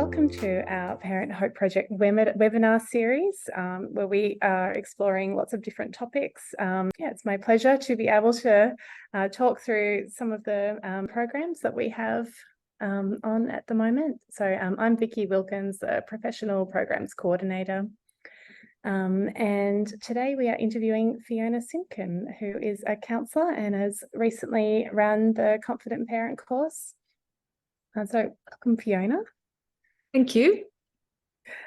welcome to our Parent Hope Project webinar series, where we are exploring lots of different topics. It's my pleasure to be able to talk through some of the programs that we have on at the moment. So I'm Vicki Wilkins, the Professional Programs Coordinator. And today we are interviewing Fiona Simpkin, who is a counsellor and has recently run the Confident Parent course. So welcome, Fiona. Thank you.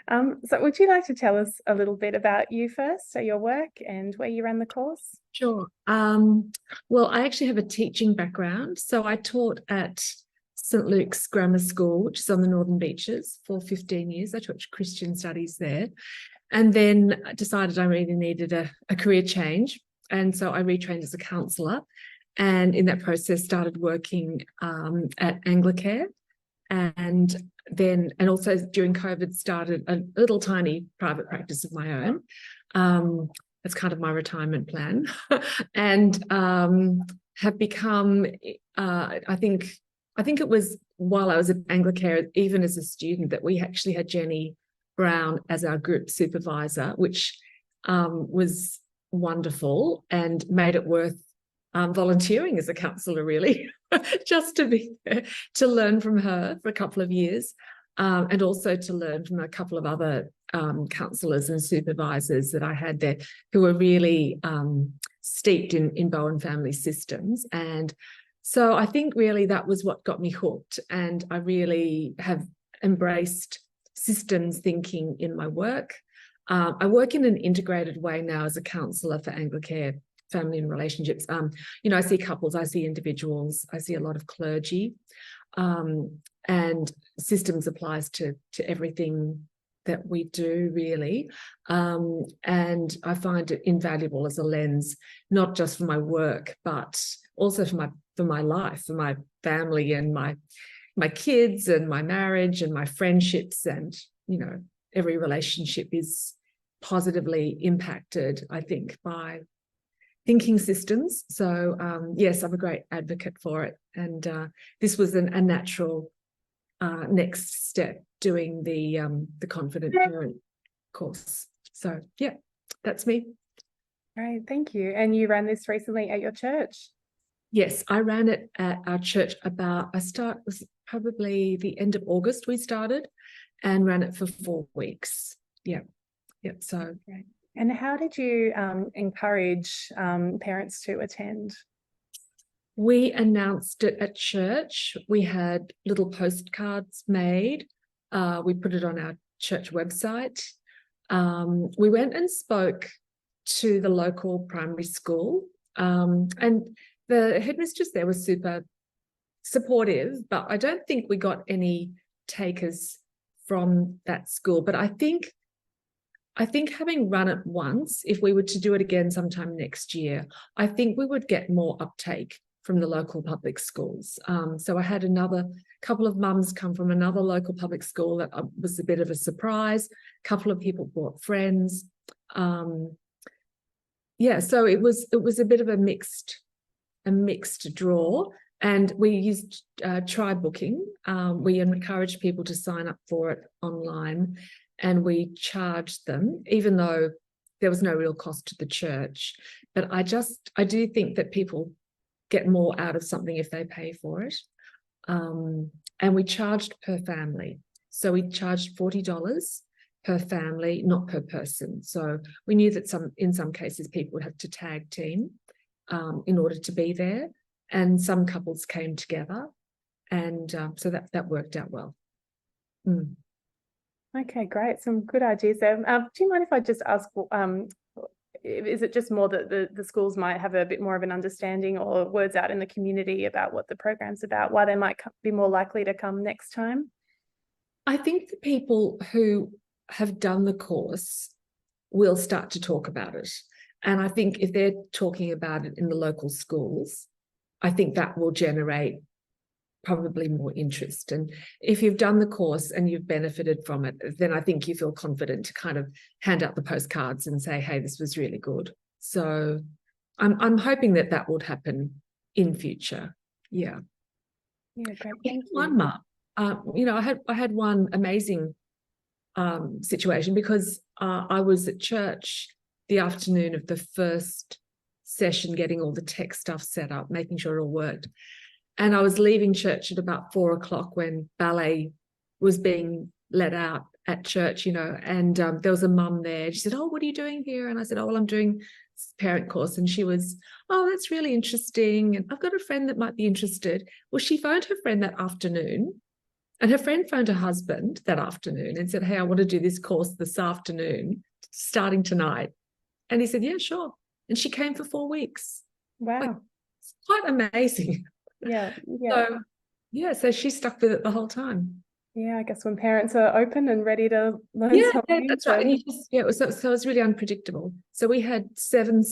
So would you like to tell us a little bit about you first, so your work and where you ran the course? Sure. Well, I actually have a teaching background. So I taught at St. Luke's Grammar School, which is on the Northern Beaches, for 15 years. I taught Christian studies there. And then I decided I really needed a career change. And so I retrained as a counsellor. And in that process, started working at Anglicare. And also during COVID, started a little tiny private practice of my own. That's kind of my retirement plan. And have become, I think it was while I was at Anglicare, even as a student, that we actually had Jenny Brown as our group supervisor, which was wonderful and made it worth volunteering as a counsellor, really, just to be there, to learn from her for a couple of years, and also to learn from a couple of other counsellors and supervisors that I had there who were really steeped in Bowen family systems. And so I think really that was what got me hooked, and I really have embraced systems thinking in my work. I work in an integrated way now as a counsellor for Anglicare family and relationships. I see couples, I see individuals, I see a lot of clergy, and systems applies to everything that we do, really. And I find it invaluable as a lens, not just for my work, but also for my life, for my family and my kids and my marriage and my friendships. And, every relationship is positively impacted, I think, by thinking systems. So yes, I'm a great advocate for it. And this was a natural next step, doing the Confident Parent course. So yeah, that's me. Great, thank you. And you ran this recently at your church? Yes, I ran it at our church was probably the end of August we started, and ran it for 4 weeks. Yeah. So great. And how did you encourage parents to attend? We announced it at church. We had little postcards made. We put it on our church website. We went and spoke to the local primary school, and the headmistress there was super supportive, but I don't think we got any takers from that school. But I think having run it once, if we were to do it again sometime next year, I think we would get more uptake from the local public schools. So I had another couple of mums come from another local public school that was a bit of a surprise. A couple of people brought friends. So it was a bit of a mixed draw. And we used tribe booking. We encouraged people to sign up for it online, and we charged them, even though there was no real cost to the church. But I do think that people get more out of something if they pay for it. And we charged per family. So we charged $40 per family, not per person. So we knew that in some cases people would have to tag team in order to be there. And some couples came together. And so that worked out well. Mm. Okay, great. Some good ideas there. Do you mind if I just ask, is it just more that the schools might have a bit more of an understanding, or words out in the community about what the program's about, why they might be more likely to come next time? I think the people who have done the course will start to talk about it. And I think if they're talking about it in the local schools, I think that will generate probably more interest. And if you've done the course and you've benefited from it, then I think you feel confident to kind of hand out the postcards and say, hey, this was really good. So I'm hoping that would happen in future. Yeah. Yeah, great. Thank you. One mum I had one amazing situation because I was at church the afternoon of the first session, getting all the tech stuff set up, making sure it all worked. And I was leaving church at about 4 o'clock when ballet was being let out at church, and there was a mum there. She said, "Oh, what are you doing here?" And I said, "Oh, well, I'm doing parent course." And she was, "Oh, that's really interesting. And I've got a friend that might be interested." Well, she phoned her friend that afternoon, and her friend phoned her husband that afternoon and said, "Hey, I want to do this course this afternoon, starting tonight." And he said, "Yeah, sure." And she came for 4 weeks. Wow. It's quite amazing. Yeah. So she stuck with it the whole time. Yeah, I guess when parents are open and ready to learn Yeah, something. that's right. And it was really unpredictable. So we had 7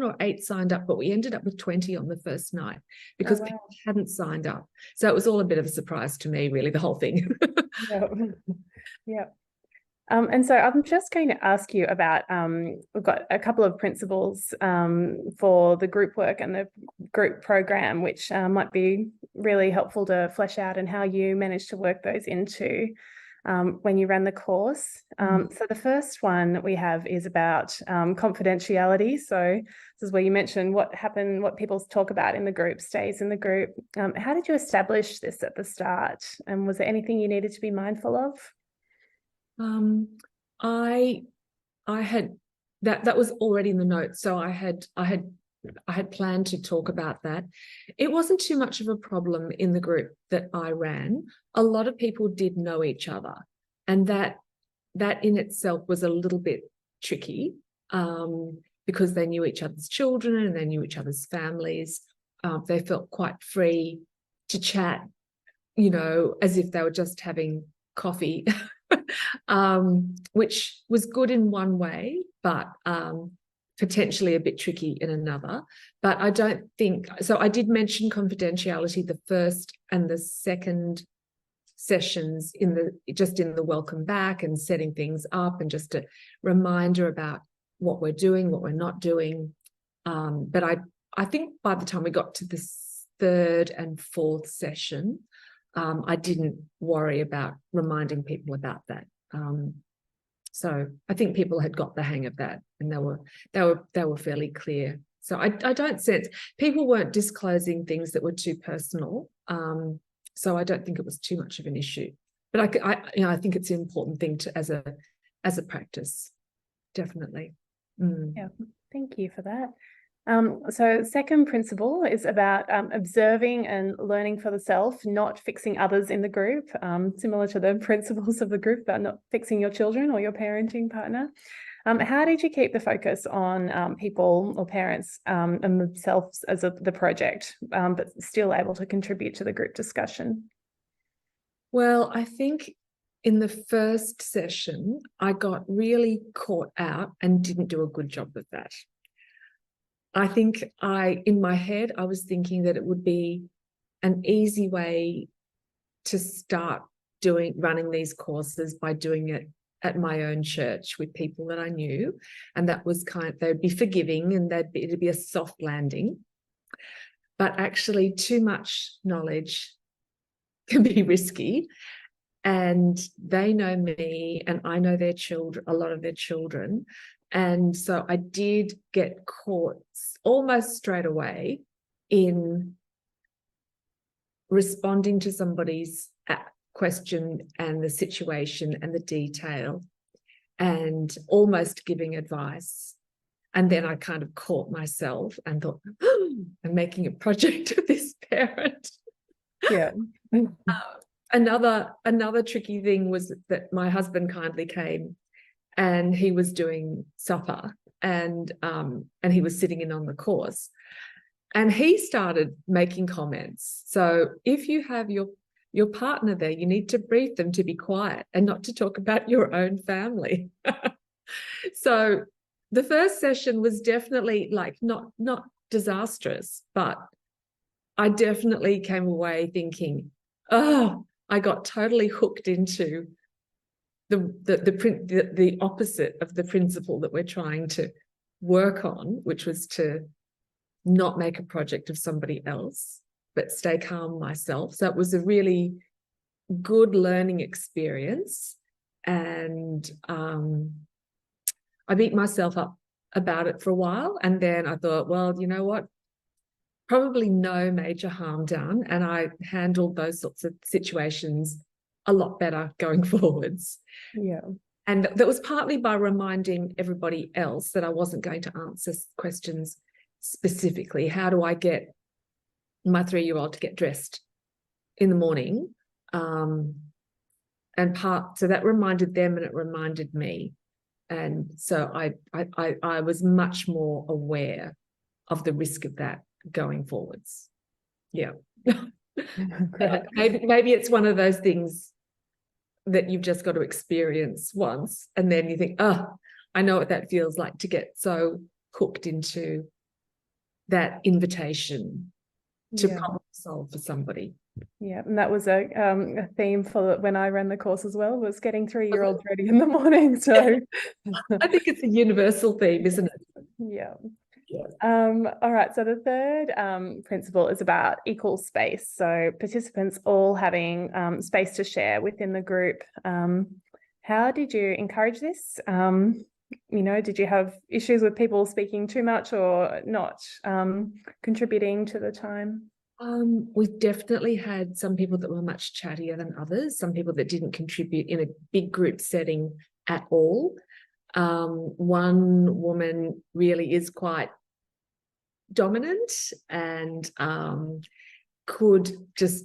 or 8 signed up, but we ended up with 20 on the first night because people hadn't signed up. So it was all a bit of a surprise to me, really, the whole thing. Yeah. And so I'm just going to ask you about, we've got a couple of principles for the group work and the group program, which might be really helpful to flesh out, and how you managed to work those into when you ran the course. So the first one that we have is about confidentiality. So this is where you mentioned what happened, what people talk about in the group stays in the group. How did you establish this at the start? And was there anything you needed to be mindful of? I had that was already in the notes, so I had planned to talk about that. It wasn't too much of a problem in the group that I ran. A lot of people did know each other, and that in itself was a little bit tricky, because they knew each other's children and they knew each other's families. They felt quite free to chat, as if they were just having coffee. Which was good in one way, but potentially a bit tricky in another. But I don't think so. I did mention confidentiality the first and the second sessions in the welcome back and setting things up, and just a reminder about what we're doing, what we're not doing. But I think by the time we got to the third and fourth session, I didn't worry about reminding people about that. So I think people had got the hang of that, and they were fairly clear. So I don't sense people weren't disclosing things that were too personal. So I don't think it was too much of an issue. But I think it's an important thing to as a practice, definitely. Yeah, thank you for that. So second principle is about observing and learning for the self, not fixing others in the group, similar to the principles of the group about not fixing your children or your parenting partner. How did you keep the focus on people or parents and themselves as the project, but still able to contribute to the group discussion? Well, I think in the first session, I got really caught out and didn't do a good job of that. I think in my head, I was thinking that it would be an easy way to start running these courses by doing it at my own church with people that I knew. And that was they'd be forgiving, and it'd be a soft landing. But actually, too much knowledge can be risky. And they know me, and I know their children, a lot of their children. And so I did get caught almost straight away in responding to somebody's question and the situation and the detail, and almost giving advice. And then I kind of caught myself and thought, I'm making a project of this parent. Yeah. Another tricky thing was that my husband kindly came, and he was doing supper, and he was sitting in on the course, and he started making comments. So if you have your partner there, you need to brief them to be quiet and not to talk about your own family. So the first session was definitely not disastrous, but I definitely came away thinking, oh, I got totally hooked into the opposite of the principle that we're trying to work on, which was to not make a project of somebody else, but stay calm myself. So it was a really good learning experience, and I beat myself up about it for a while, and then I thought, well, you know what, probably no major harm done, and I handled those sorts of situations a lot better going forwards. Yeah. And that was partly by reminding everybody else that I wasn't going to answer questions specifically. How do I get my 3-year-old to get dressed in the morning? So that reminded them and it reminded me. And so I was much more aware of the risk of that going forwards. Yeah. Maybe it's one of those things that you've just got to experience once, and then you think, oh, I know what that feels like, to get so hooked into that invitation to problem solve for somebody. Yeah, and that was a theme for when I ran the course as well, was getting 3-year-olds ready in the morning. So I think it's a universal theme, isn't it? Yeah. Yeah. All right, so the third principle is about equal space. So participants all having space to share within the group. How did you encourage this? Did you have issues with people speaking too much or not contributing to the time? We've definitely had some people that were much chattier than others, some people that didn't contribute in a big group setting at all. One woman really is quite dominant and could just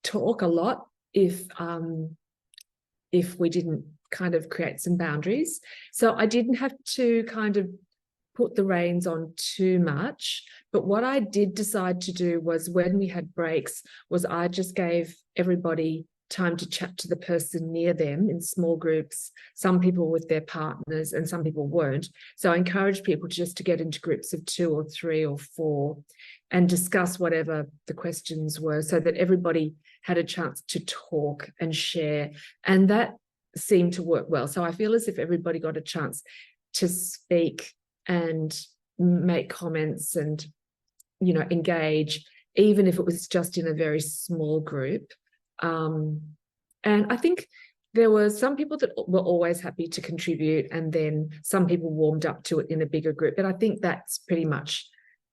talk a lot if we didn't kind of create some boundaries. So I didn't have to kind of put the reins on too much. But what I did decide to do was, when we had breaks, was I just gave everybody time to chat to the person near them in small groups, some people with their partners and some people weren't. So I encouraged people just to get into groups of 2 or 3 or 4 and discuss whatever the questions were, so that everybody had a chance to talk and share. And that seemed to work well. So I feel as if everybody got a chance to speak and make comments and, engage, even if it was just in a very small group. And I think there were some people that were always happy to contribute, and then some people warmed up to it in a bigger group. But I think that's pretty much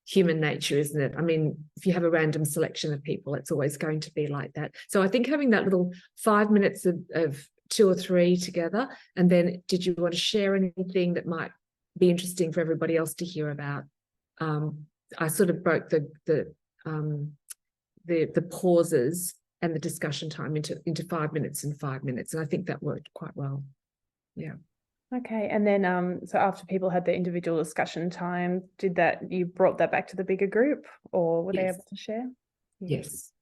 human nature, isn't it? I mean, if you have a random selection of people, it's always going to be like that. So I think having that little 5 minutes of 2 or 3 together, and then did you want to share anything that might be interesting for everybody else to hear about? I sort of broke the pauses and the discussion time into 5 minutes and 5 minutes, and I think that worked quite well. Yeah. Okay, and then so after people had their individual discussion time, you brought that back to the bigger group, or were they able to share? Yes.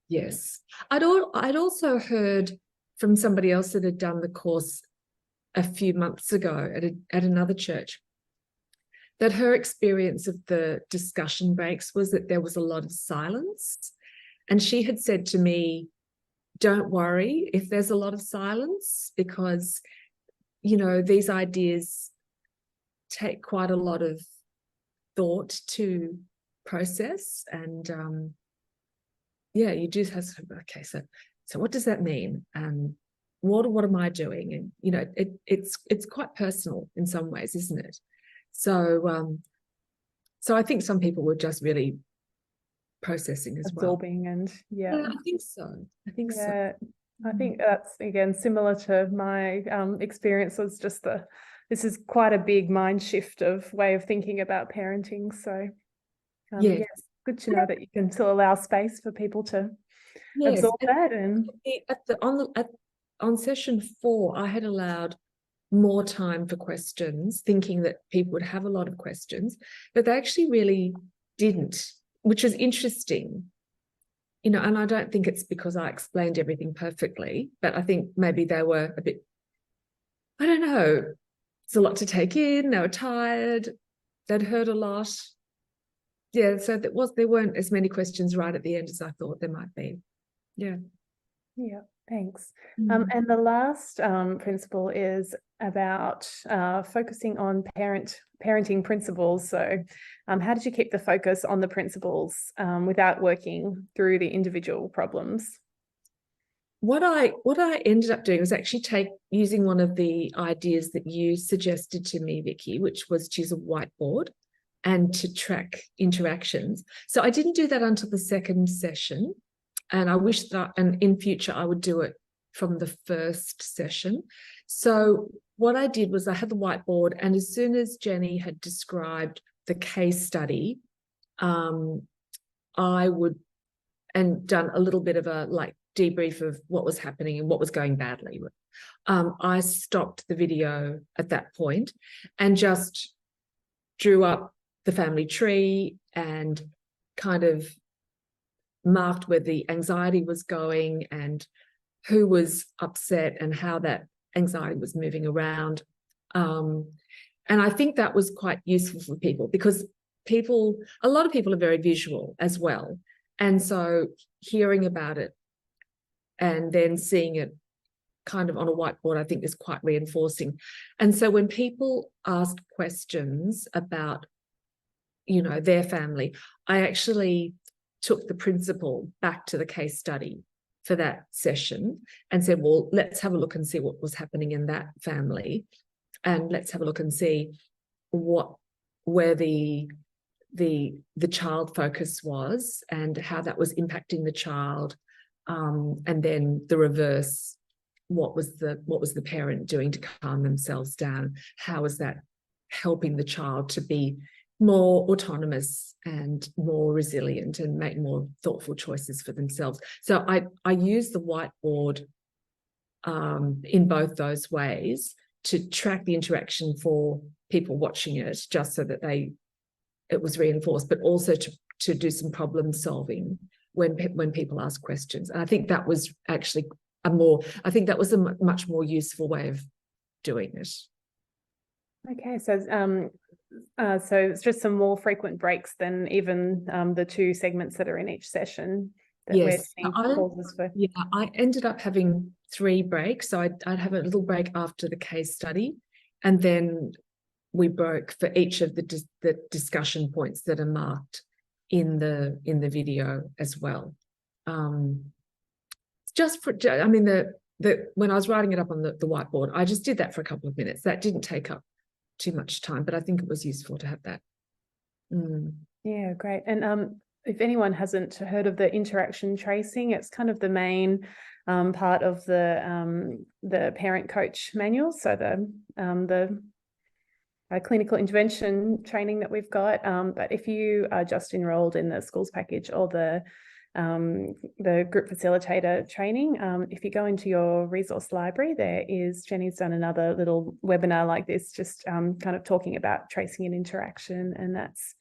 I'd also heard from somebody else that had done the course a few months ago at another church, that her experience of the discussion breaks was that there was a lot of silence. And she had said to me, don't worry if there's a lot of silence, because, these ideas take quite a lot of thought to process. And you do have to, okay, so what does that mean? What am I doing? And, it's quite personal in some ways, isn't it? So I think some people were just really processing as well. Absorbing and I think so. I think that's, again, similar to my experience. Was just this is quite a big mind shift of way of thinking about parenting. So yes, good to know that you can still allow space for people to absorb that. And on session 4, I had allowed more time for questions, thinking that people would have a lot of questions, but they actually really didn't, which is interesting. And I don't think it's because I explained everything perfectly, but I think maybe they were a bit, I don't know, it's a lot to take in, they were tired, they'd heard a lot. Yeah, so there weren't as many questions right at the end as I thought there might be. Yeah, thanks. And the last principle is about focusing on parenting principles. So how did you keep the focus on the principles without working through the individual problems? what I ended up doing was actually using one of the ideas that you suggested to me, Vicki, which was to use a whiteboard and to track interactions. So I didn't do that until the second session, and I wish that, and in future I would do it from the first session. So what I did was I had the whiteboard, and as soon as Jenny had described the case study, I would, and done a little bit of a debrief of what was happening and what was going badly. I stopped the video at that point and just drew up the family tree and kind of marked where the anxiety was going and who was upset and how that anxiety was moving around. And I think that was quite useful for people, because a lot of people are very visual as well. And so hearing about it and then seeing it kind of on a whiteboard, I think is quite reinforcing. And so when people asked questions about, their family, I actually took the principal back to the case study for that session and said, well, let's have a look and see what was happening in that family. And let's have a look and see where the child focus was and how that was impacting the child. And then the reverse, what was the parent doing to calm themselves down? How was that helping the child to be more autonomous and more resilient and make more thoughtful choices for themselves? So I use the whiteboard in both those ways to track the interaction for people watching it, just so that it was reinforced, but also to do some problem solving when people ask questions. And I think that was actually a much more useful way of doing it. Okay, so it's just some more frequent breaks than even the 2 segments that are in each session that we're seeing pauses for. Yeah, I ended up having 3 breaks. So I'd have a little break after the case study, and then we broke for each of the discussion points that are marked in the video as well. When I was writing it up on the whiteboard, I just did that for a couple of minutes. That didn't take up too much time, but I think it was useful to have that. Yeah, great. And if anyone hasn't heard of the interaction tracing, it's kind of the main part of the parent coach manual. So the clinical intervention training that we've got. But if you are just enrolled in the schools package or the group facilitator training, if you go into your resource library, Jenny's done another little webinar like this, just kind of talking about tracing and interaction. And that's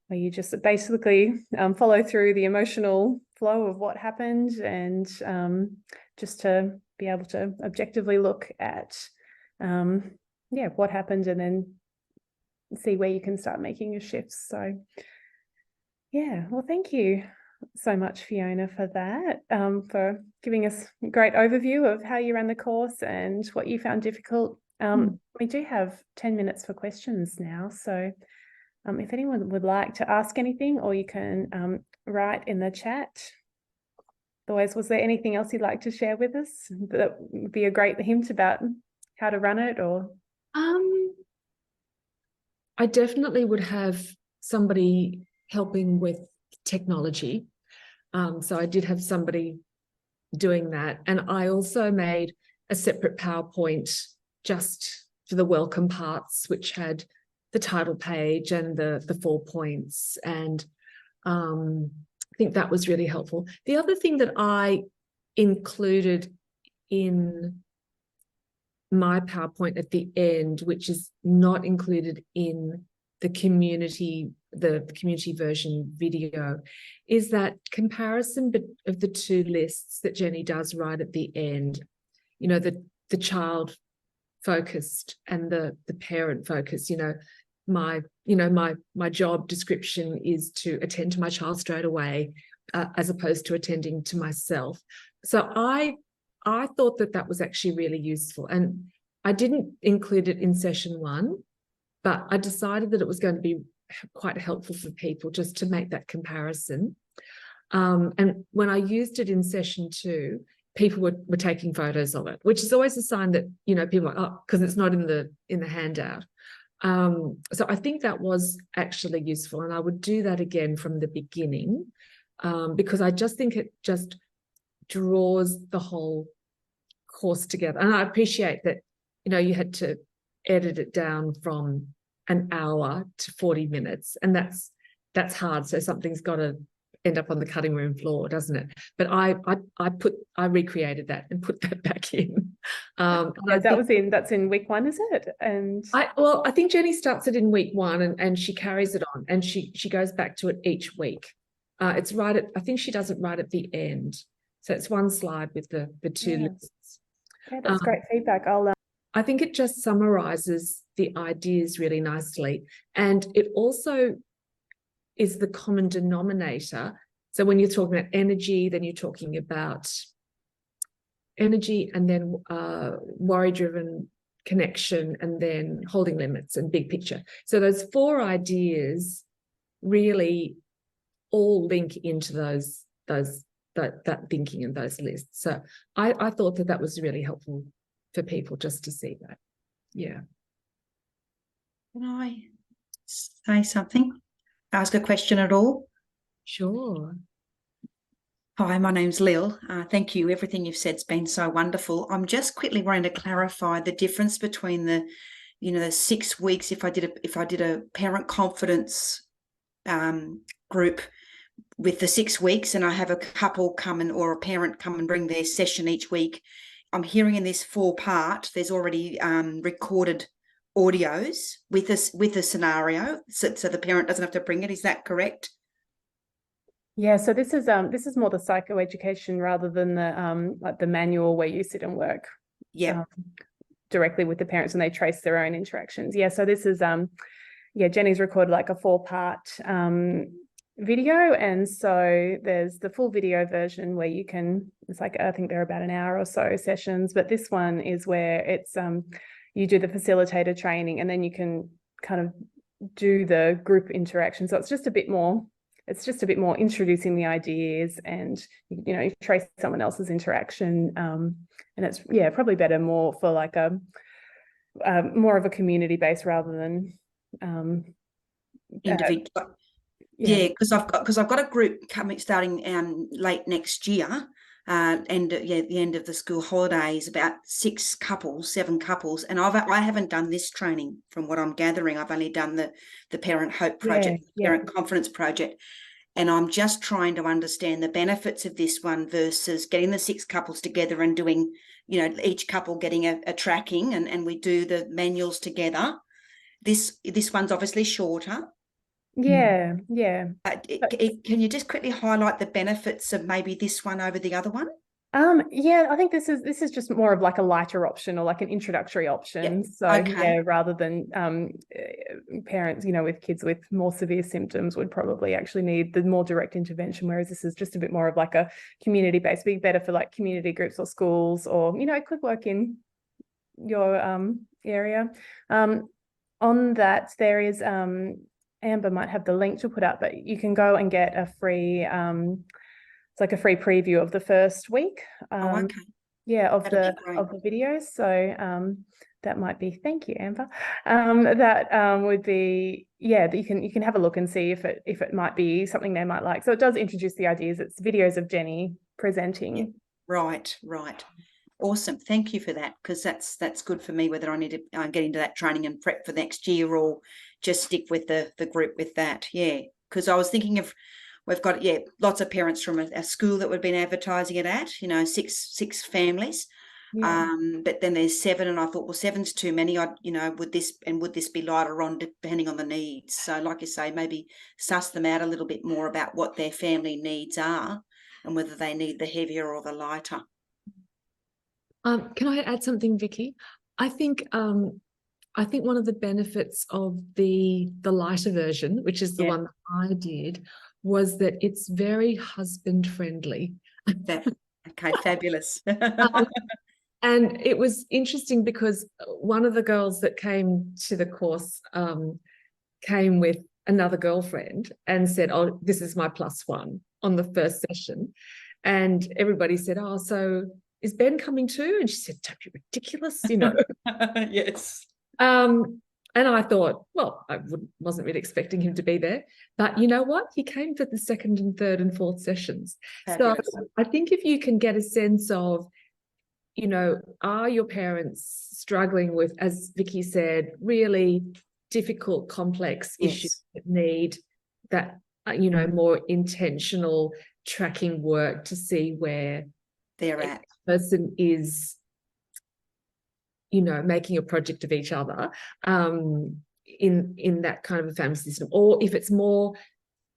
where you just basically follow through the emotional flow of what happened, and just to be able to objectively look at what happened, and then see where you can start making your shifts. So yeah, well, thank you so much, Fiona, for that, for giving us a great overview of how you ran the course and what you found difficult. We do have 10 minutes for questions now, so if anyone would like to ask anything, or you can write in the chat. Otherwise, was there anything else you'd like to share with us that would be a great hint about how to run it? Or I definitely would have somebody helping with technology. So I did have somebody doing that. And I also made a separate PowerPoint just for the welcome parts, which had the title page and the 4 points. And I think that was really helpful. The other thing that I included in my PowerPoint at the end, which is not included in the community version video, is that comparison of the 2 lists that Jenny does right at the end. The child focused and the parent focused. My job description is to attend to my child straight away, as opposed to attending to myself. So I thought that was actually really useful, and I didn't include it in session 1, but I decided that it was going to be quite helpful for people just to make that comparison. And when I used it in session 2, people were taking photos of it, which is always a sign that, you know, people are like, oh, because it's not in the handout. So I think that was actually useful, and I would do that again from the beginning, because I just think it just draws the whole course together. And I appreciate that, you know, you had to edit it down from an hour to 40 minutes, and that's hard. So something's got to end up on the cutting room floor, doesn't it? But I recreated that and put that back in. That's in week 1, is it? And I think Jenny starts it in week 1, and she carries it on, and she goes back to it each week. It's right at, I think she does it right at the end. So it's one slide with the two lists. Yeah, that's great feedback. I think it just summarizes the ideas really nicely. And it also is the common denominator. So when you're talking about energy, then you're talking about energy, and then worry-driven connection, and then holding limits and big picture. So those 4 ideas really all link into that thinking and those lists. So I thought that was really helpful for people just to see that. Yeah. Can I say something? Ask a question at all? Sure. Hi, my name's Lil. Thank you. Everything you've said's been so wonderful. I'm just quickly wanting to clarify the difference between the 6 weeks. If I did a parent confidence group with the 6 weeks, and I have a couple come in, or a parent come and bring their session each week, I'm hearing in this 4-part, there's already recorded audios with a scenario, so the parent doesn't have to bring it. Is that correct? Yeah, so this is more the psychoeducation rather than the like the manual where you sit and work directly with the parents and they trace their own interactions. Yeah, so this is Jenny's recorded like a 4-part video, and so there's the full video version where you can, it's like, I think they're about an hour or so sessions, but this one is where it's you do the facilitator training, and then you can kind of do the group interaction. So it's just a bit more introducing the ideas, and you trace someone else's interaction, and it's probably better more for like a more of a community base rather than individual. Because I've got a group starting late next year, and the end of the school holidays, about 7 couples, and I haven't done this training from what I'm gathering. I've only done the Parent Hope project, Parent Confidence project, and I'm just trying to understand the benefits of this one versus getting the 6 couples together and doing, each couple getting a tracking, and we do the manuals together. This one's obviously shorter. Yeah. Can you just quickly highlight the benefits of maybe this one over the other one? I think this is just more of like a lighter option, or like an introductory option. So rather than parents, with kids with more severe symptoms would probably actually need the more direct intervention, whereas this is just a bit more of like a community-based, be better for like community groups or schools, or it could work in your area. On that, there is Amber might have the link to put up, but you can go and get a free it's like a free preview of the first week of the videos. So that might be, thank you, Amber. That would be that you can have a look and see if it might be something they might like. So it does introduce the ideas. It's videos of Jenny presenting. Right. Awesome. Thank you for that, because that's good for me, whether I need to get into that training and prep for next year, or just stick with the group with that. Yeah, because I was thinking of, we've got lots of parents from a school that we've been advertising it at, 6 families. But then there's 7, and I thought, well, 7's too many. Would this be lighter on depending on the needs? So like you say, maybe suss them out a little bit more about what their family needs are and whether they need the heavier or the lighter. Can I add something, Vicki? I think one of the benefits of the lighter version, which is the one that I did, was that it's very husband friendly. Okay, fabulous. And it was interesting because one of the girls that came to the course came with another girlfriend and said, "Oh, this is my +1" on the first session. And everybody said, "Oh, so is Ben coming too?" And she said, "Don't be ridiculous, you know." Yes. And I thought, well, I wasn't really expecting him to be there. But you know what? He came for the second and third and fourth sessions. Fabulous. So I think if you can get a sense of, you know, are your parents struggling with, as Vicki said, really difficult, complex issues that need that, you know, more intentional tracking work to see where They're at. the person is, you know, making a project of each other in that kind of a family system. Or if it's more,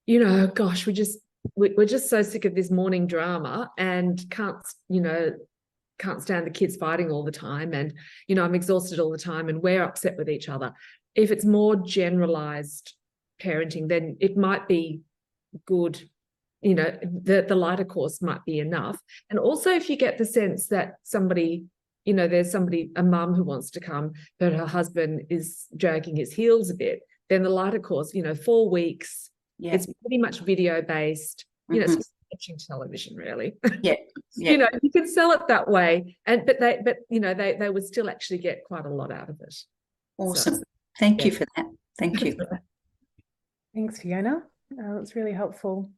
you know, gosh, we're just so sick of this morning drama and can't stand the kids fighting all the time, and, you know, I'm exhausted all the time and we're upset with each other. If it's more generalized parenting, then it might be good, you know, the lighter course might be enough. And also if you get the sense that somebody, you know, there's somebody, a mum who wants to come, but her husband is dragging his heels a bit, then the lighter course, you know, 4 weeks, it's pretty much video based, you know, it's just watching television really. You know, you can sell it that way, and but you know, they would still actually get quite a lot out of it. Awesome. So, thank you for that. Thank you. Thanks, Fiona. That's really helpful.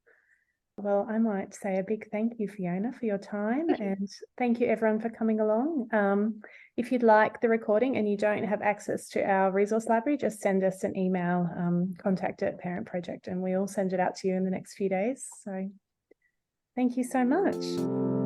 Well, I might say a big thank you, Fiona, for your time, and thank you everyone for coming along. If you'd like the recording and you don't have access to our resource library, just send us an email, contact@Parent Project, and we'll send it out to you in the next few days. So thank you so much.